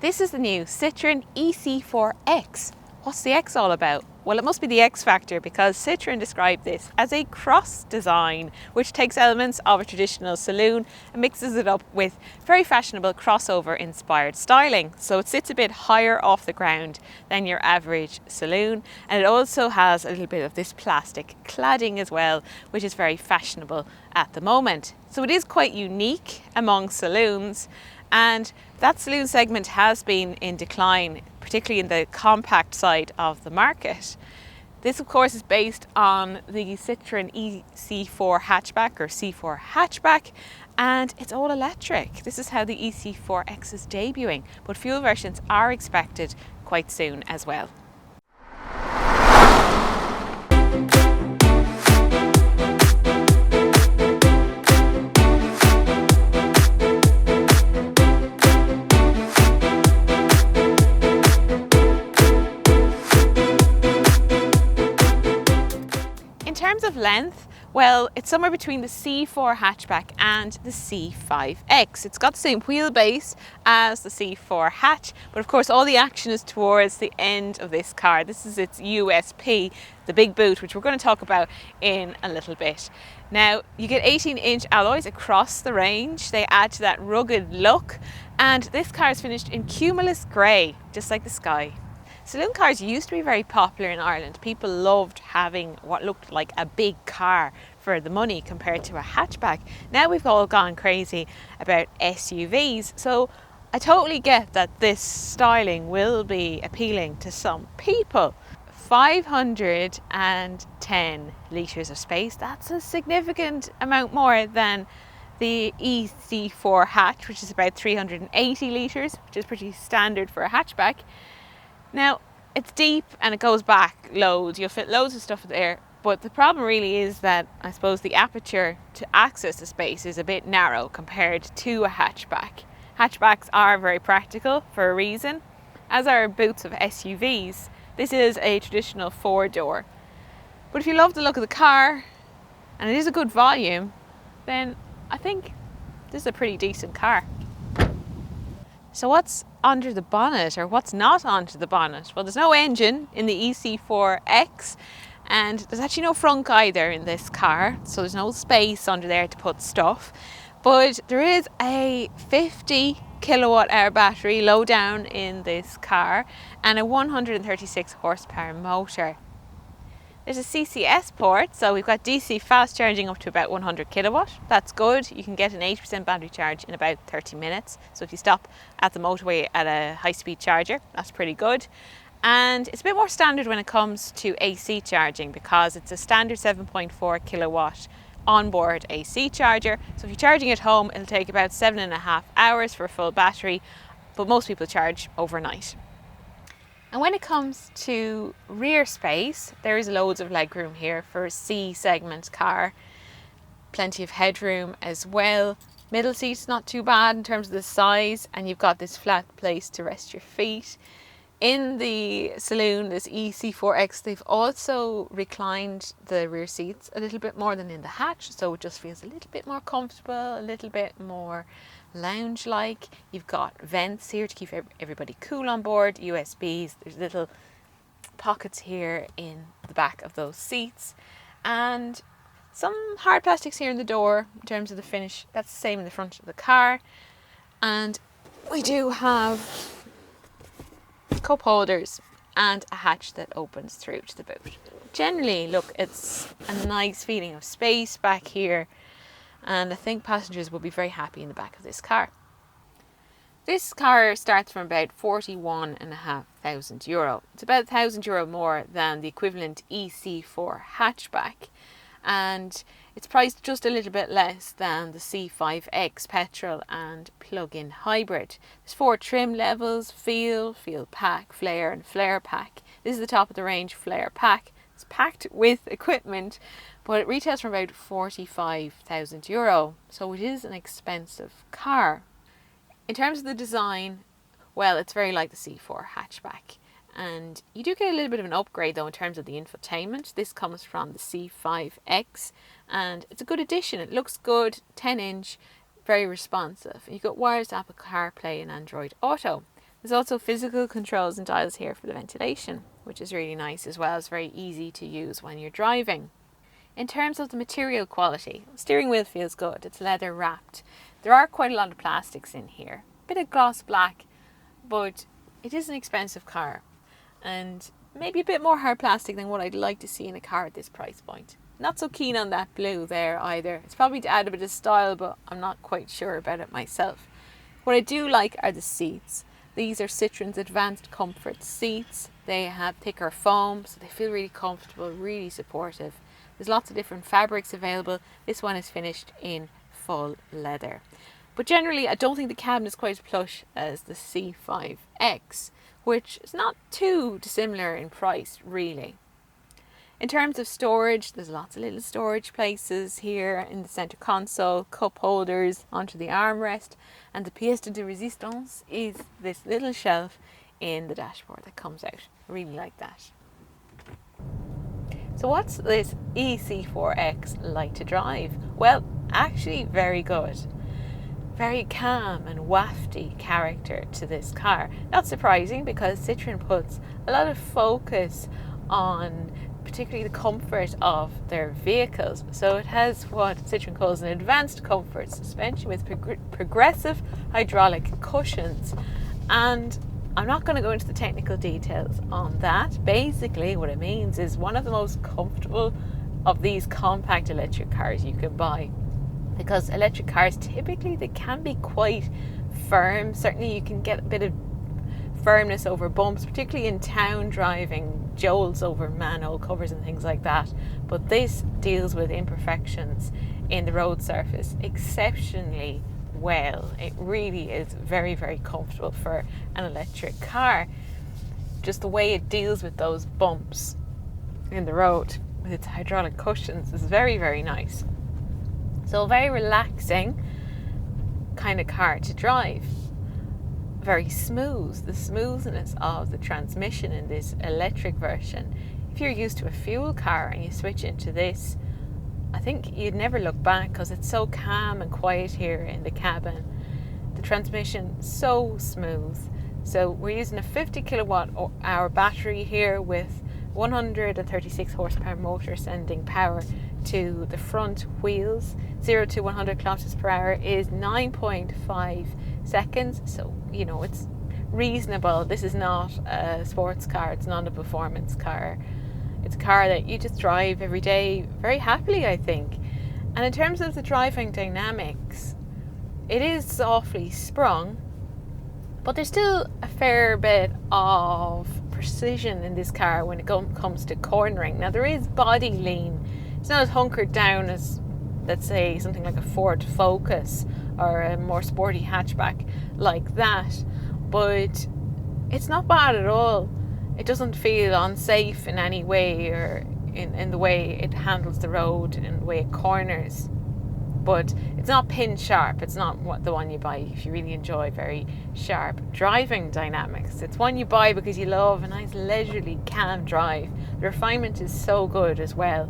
This is the new Citroen E-C4 X. What's the X all about? Well, it must be the X factor because Citroen described this as a cross design which takes elements of a traditional saloon and mixes it up with very fashionable crossover inspired styling. So it sits a bit higher off the ground than your average saloon, and it also has a little bit of this plastic cladding as well, which is very fashionable at the moment. So it is quite unique among saloons, and that saloon segment has been in decline, particularly in the compact side of the market. This of course is based on the Citroen E-C4 hatchback or C4 hatchback, and it's all electric. This is how the E-C4 X is debuting, but fuel versions are expected quite soon as well. In terms of length, well, it's somewhere between the C4 hatchback and the C5 X. It's got the same wheelbase as the C4 hatch, but of course all the action is towards the end of this car. This is its USP, the big boot, which we're going to talk about in a little bit. Now, you get 18-inch alloys across the range. They add to that rugged look, and this car is finished in cumulus grey, just like the sky. Saloon cars used to be very popular in Ireland. People loved having what looked like a big car for the money compared to a hatchback. Now we've all gone crazy about SUVs, so I totally get that this styling will be appealing to some people. 510 litres of space, that's a significant amount more than the E-C4 hatch, which is about 380 litres, which is pretty standard for a hatchback. Now, it's deep and it goes back loads. You'll fit loads of stuff there, but the problem really is that I suppose the aperture to access the space is a bit narrow compared to a hatchback. Hatchbacks are very practical for a reason, as are boots of SUVs. This is a traditional 4-door. But if you love the look of the car and it is a good volume, then I think this is a pretty decent car. So what's under the bonnet, or what's not under the bonnet? Well, there's no engine in the E-C4 X, and there's actually no frunk either in this car, so there's no space under there to put stuff. But there is a 50 kilowatt hour battery low down in this car and a 136 horsepower motor. There's a CCS port, so we've got DC fast charging up to about 100 kilowatt. That's good. You can get an 80% battery charge in about 30 minutes. So if you stop at the motorway at a high-speed charger, that's pretty good. And it's a bit more standard when it comes to AC charging because it's a standard 7.4 kilowatt onboard AC charger. So if you're charging at home, it'll take about 7.5 hours for a full battery, but most people charge overnight. And when it comes to rear space, there is loads of legroom here for a C segment car. Plenty of headroom as well. Middle seat's not too bad in terms of the size, and you've got this flat place to rest your feet. In the saloon, this E-C4 X, they've also reclined the rear seats a little bit more than in the hatch, so it just feels a little bit more comfortable, a little bit more lounge-like. You've got vents here to keep everybody cool on board, USBs, there's little pockets here in the back of those seats, and some hard plastics here in the door in terms of the finish. That's the same in the front of the car. And we do have cup holders and a hatch that opens through to the boot. Generally, look, it's a nice feeling of space back here, and I think passengers will be very happy in the back of this car. This car starts from about €41,500. It's about €1,000 more than the equivalent E-C4 hatchback, and it's priced just a little bit less than the C5 X petrol and plug-in hybrid. There's 4 trim levels: Feel Pack, Flare and Flare Pack. This is the top of the range Flare Pack. It's packed with equipment, but it retails for about €45,000, so it is an expensive car. In terms of the design, well, it's very like the C4 hatchback, and you do get a little bit of an upgrade though in terms of the infotainment. This comes from the C5 X, and it's a good addition. It looks good, 10-inch, very responsive. You've got wireless Apple CarPlay and Android Auto. There's also physical controls and dials here for the ventilation, which is really nice as well. It's very easy to use when you're driving. In terms of the material quality, the steering wheel feels good. It's leather wrapped. There are quite a lot of plastics in here. A bit of gloss black, but it is an expensive car. And maybe a bit more hard plastic than what I'd like to see in a car at this price point. Not so keen on that blue there either. It's probably to add a bit of style, but I'm not quite sure about it myself. What I do like are the seats. These are Citroen's Advanced Comfort seats. They have thicker foam, so they feel really comfortable, really supportive. There's lots of different fabrics available. This one is finished in full leather. But generally, I don't think the cabin is quite as plush as the C5 X, which is not too dissimilar in price, really. In terms of storage, there's lots of little storage places here in the centre console, cup holders onto the armrest, and the pièce de résistance is this little shelf in the dashboard that comes out. I really like that. So what's this E-C4 X like to drive? Well, actually very good. Very calm and wafty character to this car. Not surprising, because Citroen puts a lot of focus on particularly the comfort of their vehicles. So it has what Citroen calls an advanced comfort suspension with progressive hydraulic cushions. And I'm not going to go into the technical details on that. Basically what it means is one of the most comfortable of these compact electric cars you can buy, because electric cars typically they can be quite firm. Certainly you can get a bit of firmness over bumps, particularly in town driving, jolts over manhole covers and things like that, but this deals with imperfections in the road surface exceptionally well. It really is very, very comfortable for an electric car. Just the way it deals with those bumps in the road with its hydraulic cushions is very, very nice. So a very relaxing kind of car to drive. Very smooth. The smoothness of the transmission in this electric version. If you're used to a fuel car and you switch into this, I think you'd never look back, because it's so calm and quiet here in the cabin. The transmission so smooth. So we're using a 50 kilowatt hour battery here with 136 horsepower motor sending power to the front wheels. 0 to 100 kilometers per hour is 9.5 seconds. So, you know, it's reasonable. This is not a sports car. It's not a performance car. It's a car that you just drive every day very happily, I think. And in terms of the driving dynamics, it is softly sprung, but there's still a fair bit of precision in this car when it comes to cornering. Now, there is body lean. It's not as hunkered down as, let's say, something like a Ford Focus or a more sporty hatchback like that, but it's not bad at all. It doesn't feel unsafe in any way, or in the way it handles the road and the way it corners. But it's not pin sharp. It's not the one you buy if you really enjoy very sharp driving dynamics. It's one you buy because you love a nice leisurely, calm drive. The refinement is so good as well.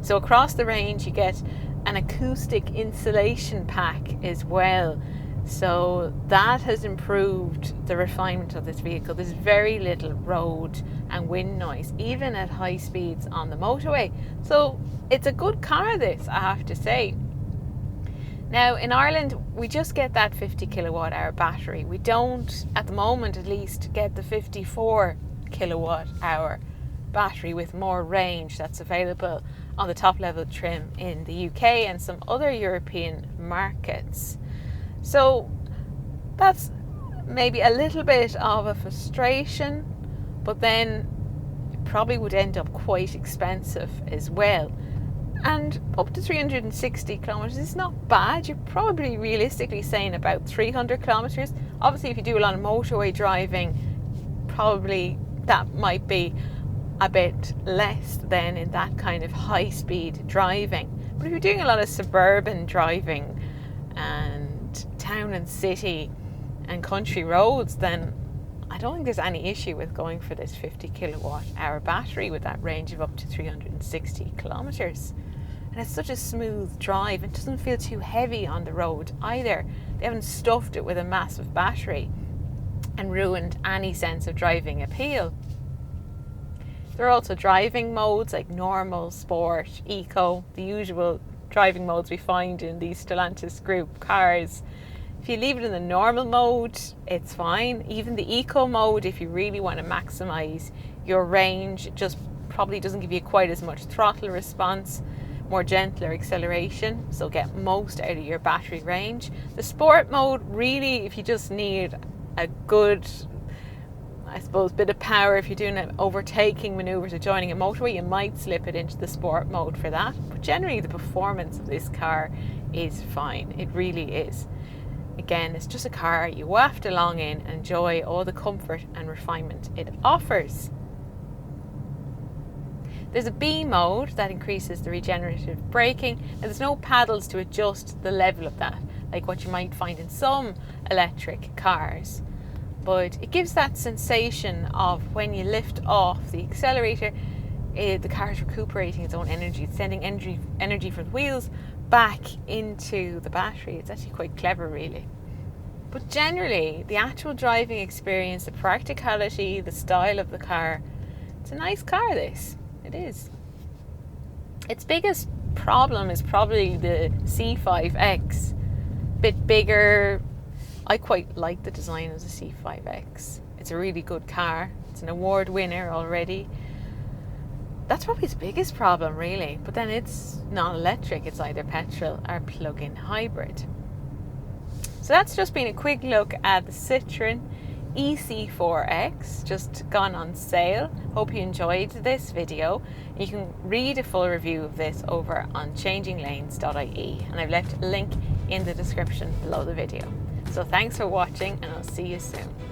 So across the range you get an acoustic insulation pack as well. So that has improved the refinement of this vehicle. There's very little road and wind noise, even at high speeds on the motorway. So it's a good car, this, I have to say. Now, in Ireland, we just get that 50 kilowatt hour battery. We don't, at the moment at least, get the 54 kilowatt hour battery with more range that's available on the top level trim in the UK and some other European markets. So that's maybe a little bit of a frustration, but then it probably would end up quite expensive as well. And up to 360 kilometers is not bad. You're probably realistically saying about 300 kilometers. Obviously, if you do a lot of motorway driving, probably that might be a bit less than in that kind of high speed driving. But if you're doing a lot of suburban driving and town and city and country roads, then I don't think there's any issue with going for this 50 kilowatt hour battery with that range of up to 360 kilometers. And it's such a smooth drive. It doesn't feel too heavy on the road either. They haven't stuffed it with a massive battery. and ruined any sense of driving appeal. There are also driving modes like normal, sport, eco, the usual driving modes we find in these Stellantis group cars. If you leave it in the normal mode, it's fine. Even the eco mode, if you really want to maximize your range, it just probably doesn't give you quite as much throttle response, more gentler acceleration, so get most out of your battery range. The sport mode, really, if you just need a good, I suppose, bit of power, if you're doing an overtaking maneuvers or joining a motorway, you might slip it into the sport mode for that. But generally the performance of this car is fine. It really is. Again, it's just a car you waft along in and enjoy all the comfort and refinement it offers. There's a B mode that increases the regenerative braking, and there's no paddles to adjust the level of that, like what you might find in some electric cars. But it gives that sensation of when you lift off the accelerator, the car is recuperating its own energy. It's sending energy from the wheels back into the battery. It's actually quite clever, really. But generally, the actual driving experience, the practicality, the style of the car, it's a nice car, this. It is. Its biggest problem is probably the C5 X. Bit bigger. I quite like the design of the C5 X. It's a really good car. It's an award winner already. That's probably its biggest problem, really. But then it's not electric. It's either petrol or plug-in hybrid. So that's just been a quick look at the Citroen E-C4 X, just gone on sale. Hope you enjoyed this video. You can read a full review of this over on changinglanes.ie, and I've left a link in the description below the video. So thanks for watching, and I'll see you soon.